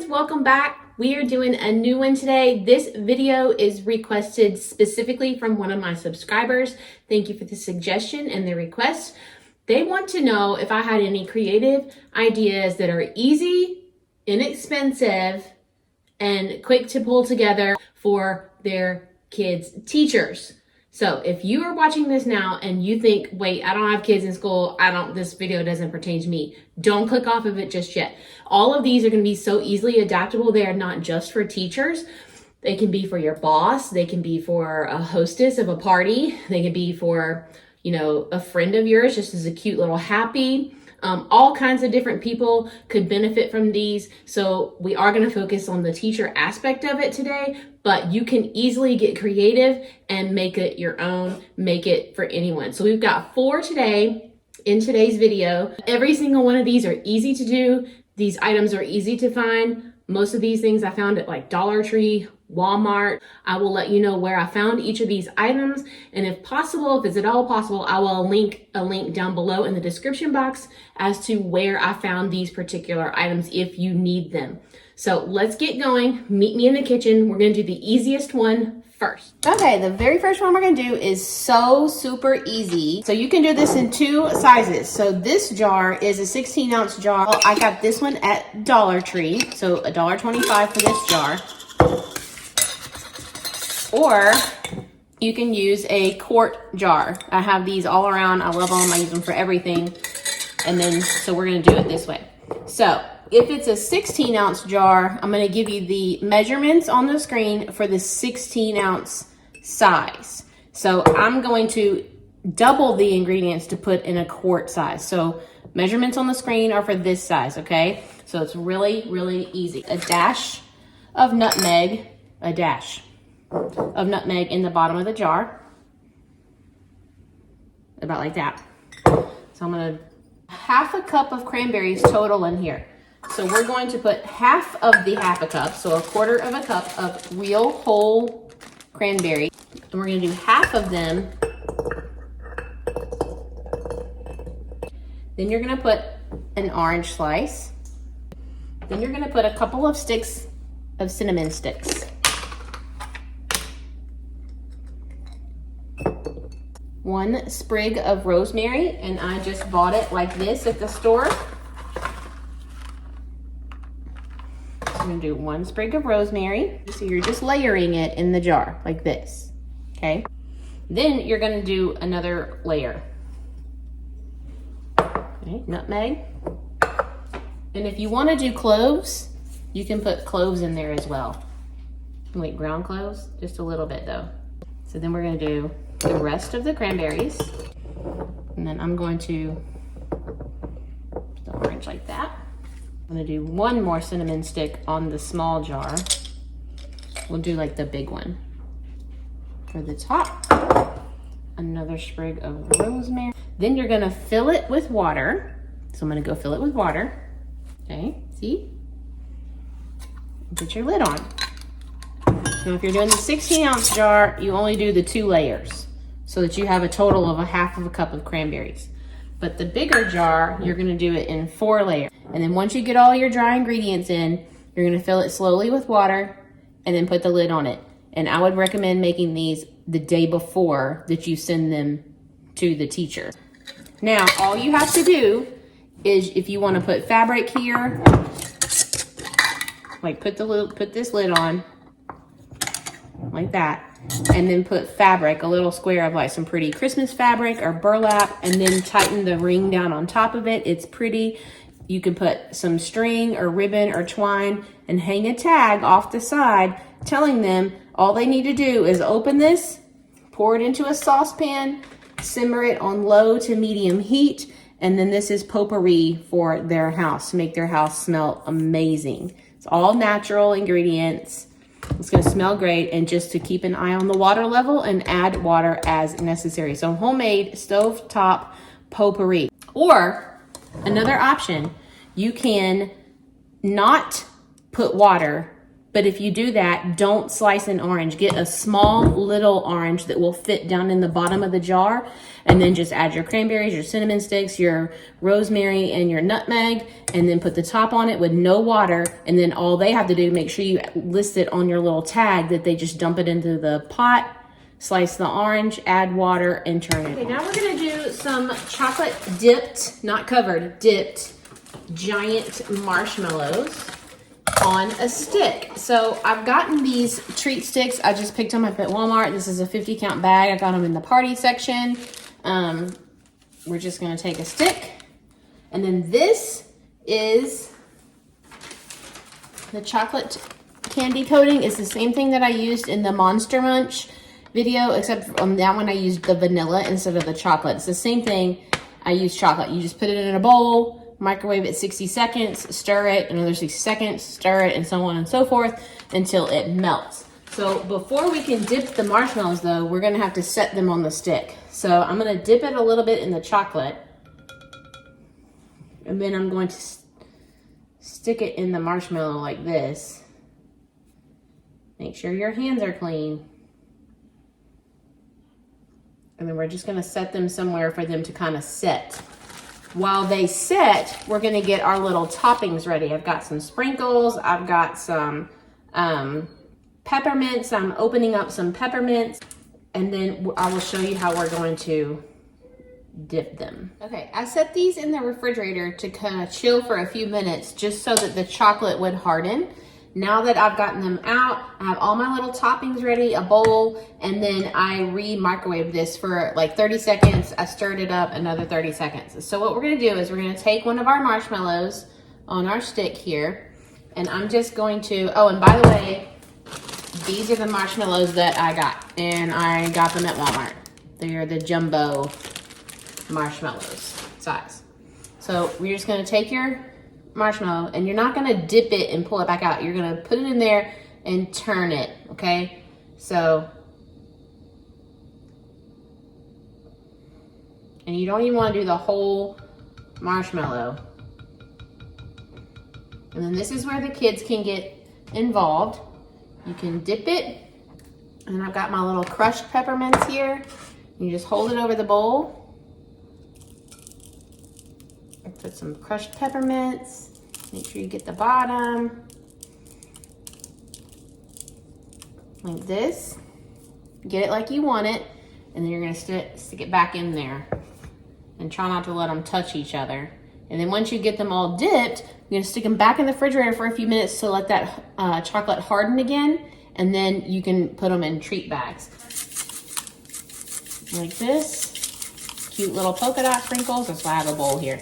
kids, welcome back. We are doing a new one today. This video is requested specifically from one of my subscribers. Thank you for the suggestion and the request. They want to know if I had any creative ideas that are easy, inexpensive, and quick to pull together for their kids' teachers. So if you are watching this now and you think, wait, I don't have kids in school, this video doesn't pertain to me, don't click off of it just yet. All of these are going to be so easily adaptable. They are not just for teachers. They can be for your boss. They can be for a hostess of a party. They can be for, a friend of yours, just as a cute little happy. All kinds of different people could benefit from these. So we are going to focus on the teacher aspect of it today, but you can easily get creative and make it your own, make it for anyone. So we've got 4 today in today's video. Every single one of these are easy to do. These items are easy to find. Most of these things I found at like Dollar Tree, Walmart. I will let you know where I found each of these items. And if possible, if it's at all possible, I will link a link down below in the description box as to where I found these particular items if you need them. So let's get going. Meet me in the kitchen. We're going to do the easiest one first. Okay, the very first one we're going to do is so super easy. So you can do this in 2 sizes. So this jar is a 16-ounce jar. Well, I got this one at Dollar Tree. So $1.25 for this jar. Or you can use a quart jar. I have these all around. I love them. I use them for everything. And then, so we're going to do it this way. So if it's a 16-ounce jar, I'm going to give you the measurements on the screen for the 16-ounce size. So I'm going to double the ingredients to put in a quart size. So measurements on the screen are for this size, okay? So it's really, really easy. A dash of nutmeg, in the bottom of the jar. About like that. So I'm going to half a cup of cranberries total in here. So we're going to put half of the half a cup, so a quarter of a cup of real whole cranberry. And we're going to do half of them. Then you're going to put an orange slice. Then you're going to put a couple of sticks of cinnamon sticks. 1 sprig of rosemary, and I just bought it like this at the store. I'm going to do 1 sprig of rosemary. So you're just layering it in the jar like this, okay? Then you're going to do another layer. Okay, nutmeg. And if you want to do cloves, you can put cloves in there as well. Wait, ground cloves? Just a little bit though. So then we're going to do the rest of the cranberries. And then I'm going to put the orange like that. I'm going to do 1 more cinnamon stick on the small jar. We'll do like the big one. For the top, another sprig of rosemary. Then you're going to fill it with water. So I'm going to go fill it with water. Okay, see? Put your lid on. Now if you're doing the 16-ounce jar, you only do the 2 layers so that you have a total of a half of a cup of cranberries. But the bigger jar, you're going to do it in 4 layers. And then once you get all your dry ingredients in, you're going to fill it slowly with water and then put the lid on it. And I would recommend making these the day before that you send them to the teacher. Now, all you have to do is, if you want to put fabric here, like put this lid on like that, and then put fabric, a little square of like some pretty Christmas fabric or burlap, and then tighten the ring down on top of it. It's pretty. You can put some string or ribbon or twine and hang a tag off the side telling them all they need to do is open this, pour it into a saucepan, simmer it on low to medium heat, and then this is potpourri for their house to make their house smell amazing. It's all natural ingredients. It's going to smell great, and just to keep an eye on the water level and add water as necessary. So homemade stovetop potpourri. Or another option, you can not put water But if you do that, don't slice an orange. Get a small little orange that will fit down in the bottom of the jar, and then just add your cranberries, your cinnamon sticks, your rosemary, and your nutmeg, and then put the top on it with no water. And then all they have to do, make sure you list it on your little tag that they just dump it into the pot, slice the orange, add water, and turn it. Okay, now we're gonna do some chocolate dipped, not covered, dipped giant marshmallows on a stick. So I've gotten these treat sticks. I just picked them up at Walmart. This is a 50 count bag. I got them in the party section. We're just gonna take a stick, and then this is the chocolate candy coating. It's the same thing that I used in the Monster Munch video, except on that one I used the vanilla instead of the chocolate. It's the same thing. I use chocolate. You just put it in a bowl, microwave it 60 seconds, stir it, another 60 seconds, stir it, and so on and so forth until it melts. So before we can dip the marshmallows though, we're gonna have to set them on the stick. So I'm gonna dip it a little bit in the chocolate, and then I'm going to stick it in the marshmallow like this. Make sure your hands are clean. And then we're just gonna set them somewhere for them to kind of set. While they set, we're gonna get our little toppings ready. I've got some sprinkles, I've got some peppermints. I'm opening up some peppermints, and then I will show you how we're going to dip them. Okay, I set these in the refrigerator to kind of chill for a few minutes just so that the chocolate would harden. Now that I've gotten them out, I have all my little toppings ready, a bowl, and then I re-microwave this for like 30 seconds. I stirred it up another 30 seconds. So what we're gonna do is we're gonna take one of our marshmallows on our stick here, and I'm just going to, oh, and by the way, these are the marshmallows that I got, and I got them at Walmart. They're the jumbo marshmallows size. So we're just gonna take your marshmallow, and you're not gonna dip it and pull it back out. You're gonna put it in there and turn it, okay? So, and you don't even wanna do the whole marshmallow. And then this is where the kids can get involved. You can dip it, and I've got my little crushed peppermints here. You just hold it over the bowl. Put some crushed peppermints. Make sure you get the bottom. Like this. Get it like you want it, and then you're gonna stick it back in there. And try not to let them touch each other. And then once you get them all dipped, you're gonna stick them back in the refrigerator for a few minutes to let that chocolate harden again, and then you can put them in treat bags. Like this. Cute little polka dot sprinkles. That's why I have a bowl here.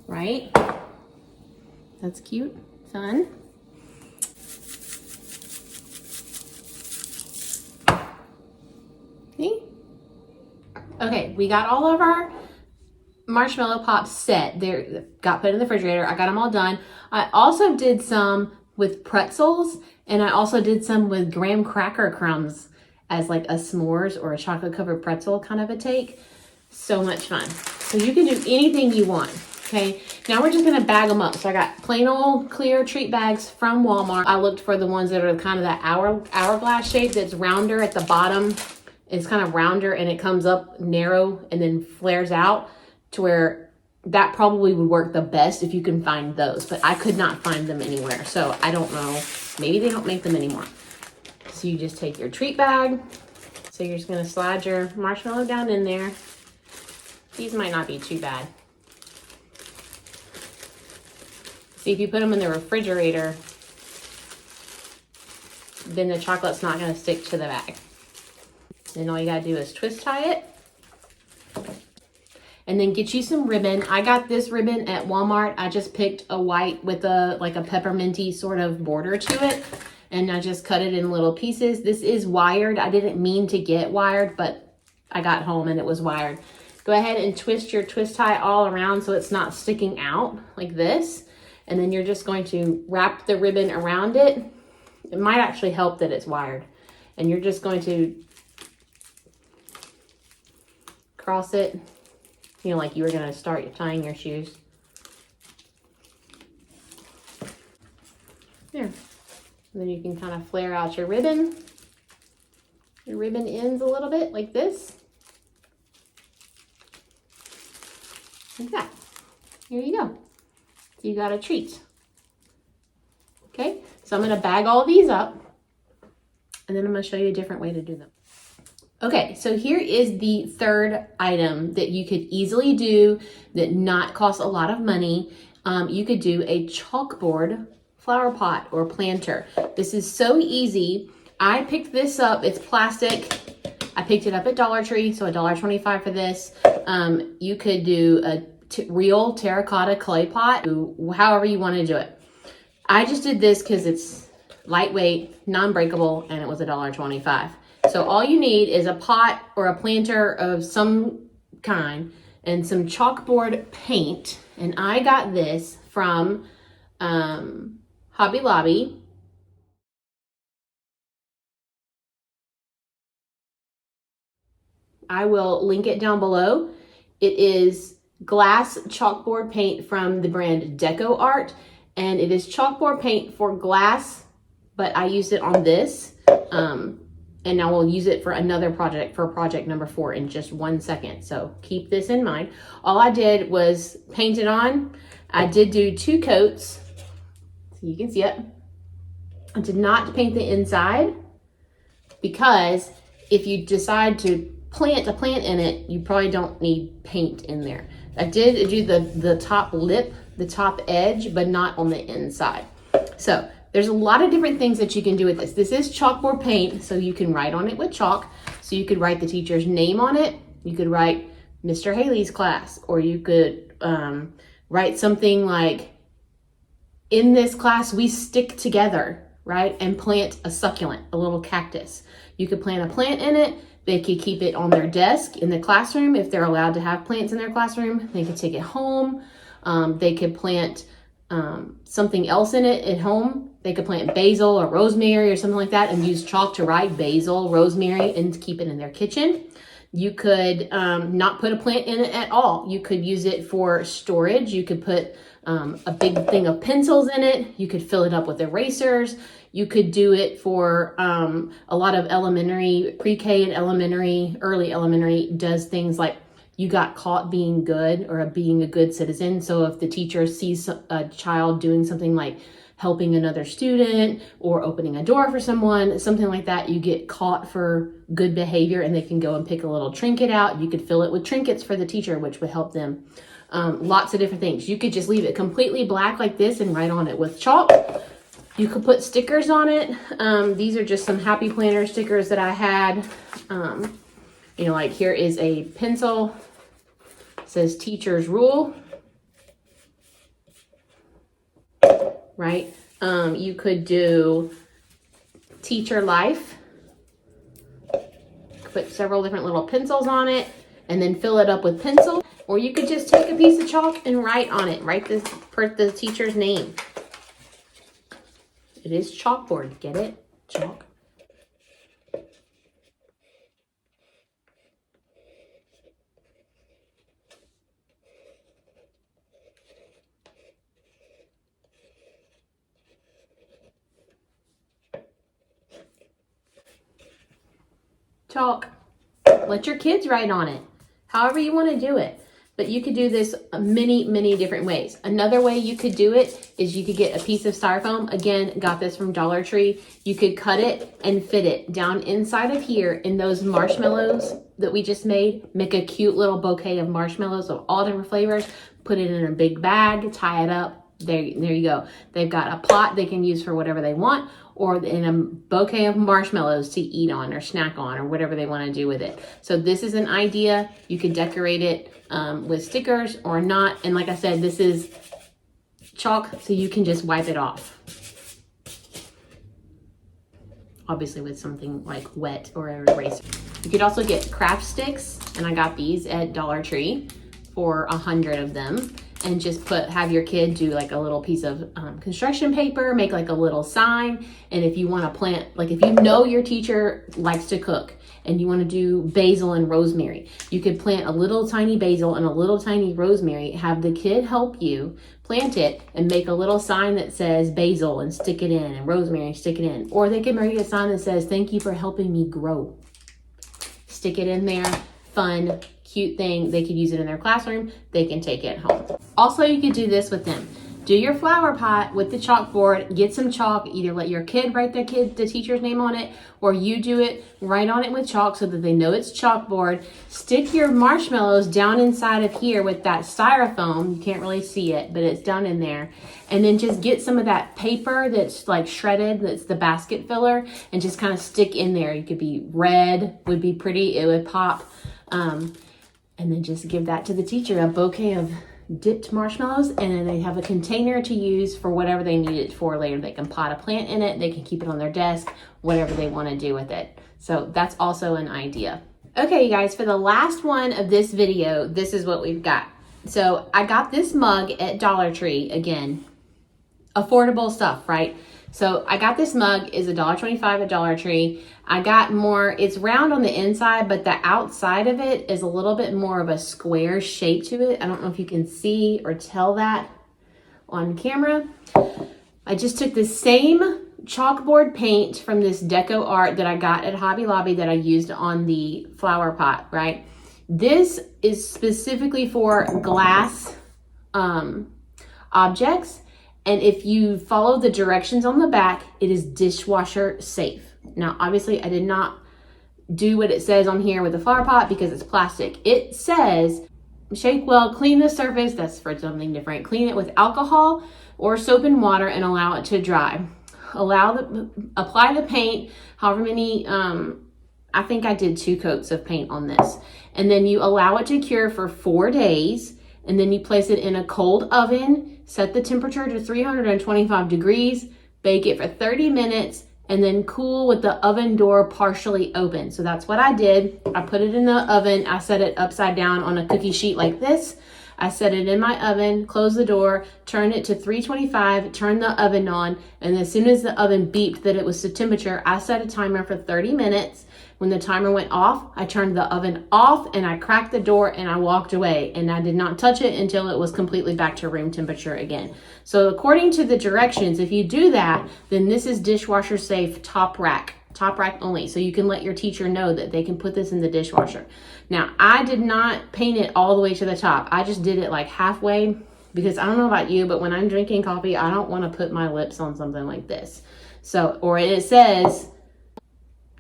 Right? That's cute, fun. See? Okay, we got all of our marshmallow pops set. They got put in the refrigerator. I got them all done. I also did some with pretzels, and I also did some with graham cracker crumbs as like a s'mores or a chocolate covered pretzel kind of a take. So much fun. So you can do anything you want. Okay, now we're just gonna bag them up. So I got plain old clear treat bags from Walmart. I looked for the ones that are kind of that hourglass shape that's rounder at the bottom. It's kind of rounder and it comes up narrow and then flares out to where that probably would work the best if you can find those. But I could not find them anywhere. So I don't know, maybe they don't make them anymore. So you just take your treat bag. So you're just gonna slide your marshmallow down in there. These might not be too bad. See, if you put them in the refrigerator, then the chocolate's not gonna stick to the bag. Then all you gotta do is twist tie it. And then get you some ribbon. I got this ribbon at Walmart. I just picked a white with like a pepperminty sort of border to it. And I just cut it in little pieces. This is wired. I didn't mean to get wired, but I got home and it was wired. Go ahead and twist your twist tie all around so it's not sticking out like this. And then you're just going to wrap the ribbon around it. It might actually help that it's wired. And you're just going to cross it, you know, like you were gonna start tying your shoes. There. And then you can kind of flare out your ribbon ends a little bit like this. Like that. Here you go. So you got a treat. Okay, so I'm gonna bag all these up and then I'm gonna show you a different way to do them. Okay, so here is the third item that you could easily do that not cost a lot of money. You could do a chalkboard flower pot or planter. This is so easy. I picked this up, it's plastic. I picked it up at Dollar Tree, so $1.25 for this. You could do a real terracotta clay pot, however you want to do it. I just did this because it's lightweight, non-breakable, and it was $1.25. So all you need is a pot or a planter of some kind and some chalkboard paint. And I got this from Hobby Lobby. I will link it down below. It is glass chalkboard paint from the brand Deco Art, and it is chalkboard paint for glass, but I used it on this, and I will use it for another project, for project number 4 in just 1 second. So keep this in mind. All I did was paint it on. I did do 2 coats, so you can see it. I did not paint the inside because if you decide to plant a plant in it, you probably don't need paint in there. I did do the top lip, the top edge, but not on the inside. So there's a lot of different things that you can do with this. This is chalkboard paint, so you can write on it with chalk. So you could write the teacher's name on it. You could write Mr. Haley's class, or you could write something like, in this class, we stick together, right? And plant a succulent, a little cactus. You could plant a plant in it. They could keep it on their desk in the classroom. If they're allowed to have plants in their classroom, they could take it home. They could plant something else in it at home. They could plant basil or rosemary or something like that and use chalk to write basil, rosemary, and keep it in their kitchen. You could not put a plant in it at all. You could use it for storage. You could put a big thing of pencils in it. You could fill it up with erasers. You could do it for a lot of elementary, pre-K and elementary, early elementary does things like you got caught being good or being a good citizen. So if the teacher sees a child doing something like helping another student or opening a door for someone, something like that, you get caught for good behavior and they can go and pick a little trinket out. You could fill it with trinkets for the teacher, which would help them. Lots of different things. You could just leave it completely black like this and write on it with chalk. You could put stickers on it. These are just some Happy Planner stickers that I had. You know, like here is a pencil. It says teacher's rule. Right? You could do teacher life. Put several different little pencils on it and then fill it up with pencil. Or you could just take a piece of chalk and write on it. Write the teacher's name. It is chalkboard, get it? Chalk. Chalk. Let your kids write on it, however you want to do it. But you could do this many different ways. Another way you could do it is you could get a piece of styrofoam. Again, got this from Dollar Tree. You could cut it and fit it down inside of here in those marshmallows that we just made. Make a cute little bouquet of marshmallows of all different flavors. Put it in a big bag, tie it up. There you go. They've got a pot they can use for whatever they want, or in a bouquet of marshmallows to eat on or snack on or whatever they want to do with it. So this is an idea. You could decorate it with stickers or not. And like I said, this is chalk, so you can just wipe it off. Obviously with something like wet or an eraser. You could also get craft sticks, and I got these at Dollar Tree for 100 of them. and just have your kid do like a little piece of construction paper, make like a little sign. And if you want to plant, like if you know your teacher likes to cook and you want to do basil and rosemary, you could plant a little tiny basil and a little tiny rosemary, have the kid help you plant it and make a little sign that says basil and stick it in, and rosemary and stick it in. Or they can make a sign that says, thank you for helping me grow. Stick it in there. Fun, cute thing. They could use it in their classroom. They can take it home. Also, you could do this with them. Do your flower pot with the chalkboard, get some chalk, either let your kid write the teacher's name on it, or you do it, write on it with chalk so that they know it's chalkboard. Stick your marshmallows down inside of here with that styrofoam. You can't really see it, but it's down in there. And then just get some of that paper that's like shredded, that's the basket filler, and just kind of stick in there. It could be red, would be pretty, it would pop. And then just give that to the teacher, a bouquet of dipped marshmallows, and then they have a container to use for whatever they need it for later. They can pot a plant in it, they can keep it on their desk, whatever they want to do with it. So that's also an idea. Okay, you guys, for the last one of this video, this is what we've got. So I got this mug at Dollar Tree. Again, affordable stuff, right? So I got this mug, is $1.25 at Dollar Tree. I got more, it's round on the inside, but the outside of it is a little bit more of a square shape to it. I don't know if you can see or tell that on camera. I just took the same chalkboard paint from this deco art that I got at Hobby Lobby that I used on the flower pot, right? This is specifically for glass objects. And if you follow the directions on the back, it is dishwasher safe. Now, obviously, I did not do what it says on here with the flower pot because it's plastic. It says, shake well, clean the surface. That's for something different. Clean it with alcohol or soap and water and allow it to dry. Apply the paint, however many, I think I did 2 coats of paint on this. And then you allow it to cure for 4 days. And then you place it in a cold oven, set the temperature to 325 degrees, bake it for 30 minutes, and then cool with the oven door partially open. So that's what I did. I put it in the oven. I set it upside down on a cookie sheet like this. I set it in my oven, close the door, turn it to 325, turn the oven on, and as soon as the oven beeped that it was to temperature, I set a timer for 30 minutes. When the timer went off, I turned the oven off and I cracked the door and I walked away, and I did not touch it until it was completely back to room temperature again. So according to the directions, if you do that, then this is dishwasher safe, top rack only. So you can let your teacher know that they can put this in the dishwasher. Now, I did not paint it all the way to the top. I just did it like halfway because I don't know about you, but when I'm drinking coffee, I don't want to put my lips on something like this. So, or it says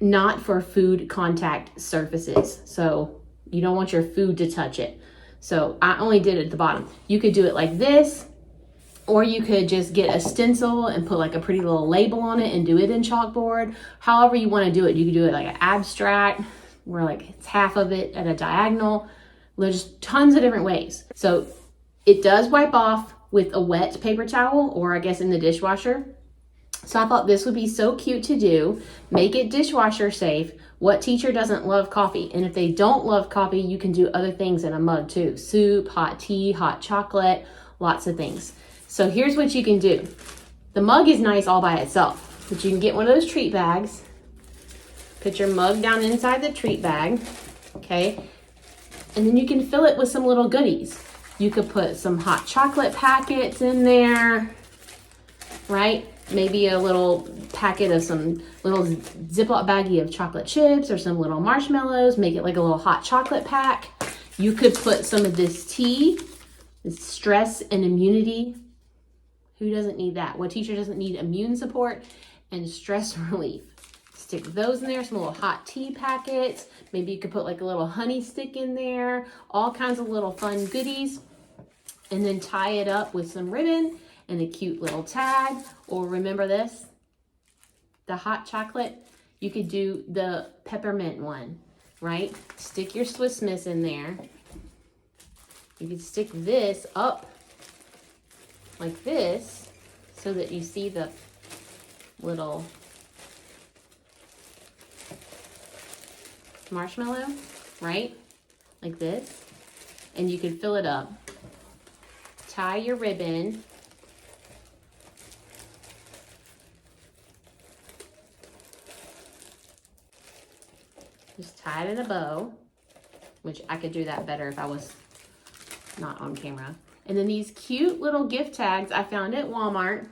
not for food contact surfaces. So you don't want your food to touch it. So I only did it at the bottom. You could do it like this, or you could just get a stencil and put like a pretty little label on it and do it in chalkboard. However you want to do it. You could do it like an abstract where like it's half of it at a diagonal. There's tons of different ways. So it does wipe off with a wet paper towel, or I guess in the dishwasher. So I thought this would be so cute to do. Make it dishwasher safe. What teacher doesn't love coffee? And if they don't love coffee, you can do other things in a mug too. Soup, hot tea, hot chocolate, lots of things. So here's what you can do. The mug is nice all by itself, but you can get one of those treat bags. Put your mug down inside the treat bag, okay? And then you can fill it with some little goodies. You could put some hot chocolate packets in there, right? Maybe a little packet of some little Ziploc baggie of chocolate chips or some little marshmallows. Make it like a little hot chocolate pack. You could put some of this tea, this stress and immunity. Who doesn't need that? What teacher doesn't need immune support and stress relief? Stick those in there, some little hot tea packets. Maybe you could put like a little honey stick in there, all kinds of little fun goodies. And then tie it up with some ribbon and a cute little tag. Or remember this, the hot chocolate, you could do the peppermint one, right? Stick your Swiss Miss in there. You could stick this up like this so that you see the little marshmallow, right? Like this. And you could fill it up. tie your ribbon. Just tie it in a bow, which I could do that better if I was not on camera. And then these cute little gift tags I found at Walmart.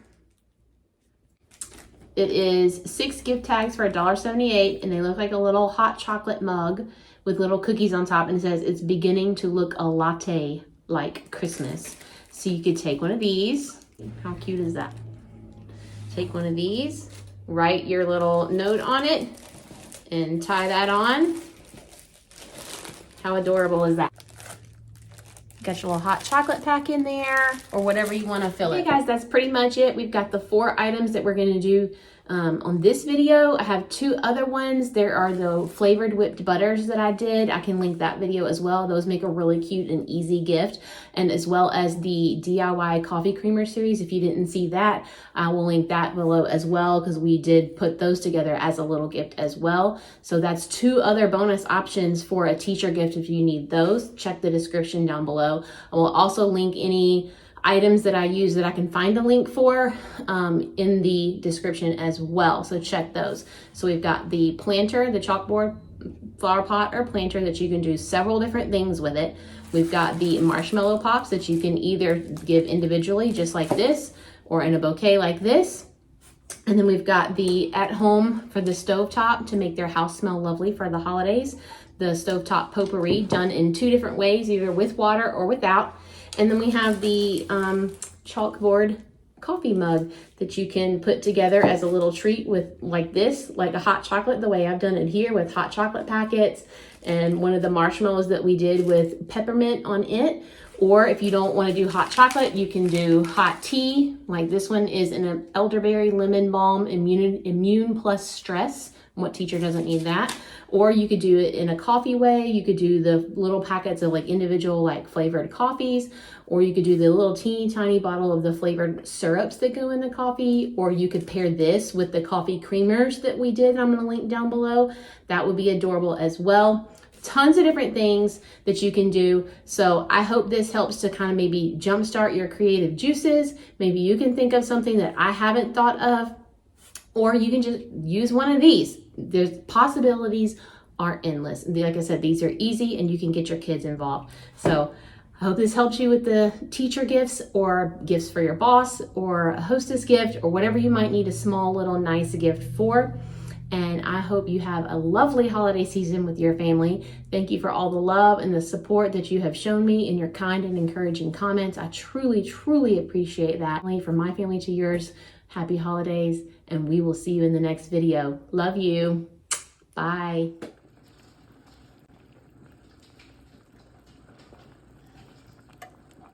It is 6 gift tags for $1.78, and they look like a little hot chocolate mug with little cookies on top, and it says it's beginning to look a latte like Christmas. So you could take one of these. How cute is that? Take one of these, write your little note on it, and tie that on. How adorable is that? Got your little hot chocolate pack in there, or whatever you want to fill it. Okay guys, that's pretty much it. We've got the 4 items that we're going to do on this video. I have 2 other ones. There are the flavored whipped butters that I did. I can link that video as well. Those make a really cute and easy gift. And as well as the DIY coffee creamer series. If you didn't see that, I will link that below as well, because we did put those together as a little gift as well. So that's 2 other bonus options for a teacher gift if you need those. Check the description down below. I will also link any items that I use that I can find the link for in the description as well. So check those. So we've got the planter, the chalkboard flower pot or planter that you can do several different things with it. We've got the marshmallow pops that you can either give individually just like this or in a bouquet like this. And then we've got the at home for the stovetop to make their house smell lovely for the holidays. The stovetop potpourri done in 2 different ways, either with water or without. And then we have the chalkboard coffee mug that you can put together as a little treat with like this, like a hot chocolate, the way I've done it here with hot chocolate packets and one of the marshmallows that we did with peppermint on it. Or if you don't want to do hot chocolate, you can do hot tea. Like this one is an elderberry lemon balm immune plus stress. What teacher doesn't need that? Or you could do it in a coffee way. You could do the little packets of like individual like flavored coffees, or you could do the little teeny tiny bottle of the flavored syrups that go in the coffee, or you could pair this with the coffee creamers that we did. I'm gonna link down below. That would be adorable as well. Tons of different things that you can do. So I hope this helps to kind of maybe jumpstart your creative juices. Maybe you can think of something that I haven't thought of, or you can just use one of these. There's possibilities are endless. Like I said, these are easy and you can get your kids involved. So I hope this helps you with the teacher gifts or gifts for your boss or a hostess gift or whatever you might need a small little nice gift for. And I hope you have a lovely holiday season with your family. Thank you for all the love and the support that you have shown me in your kind and encouraging comments. I truly, truly appreciate that. From my family to yours, happy holidays, and we will see you in the next video. Love you. Bye.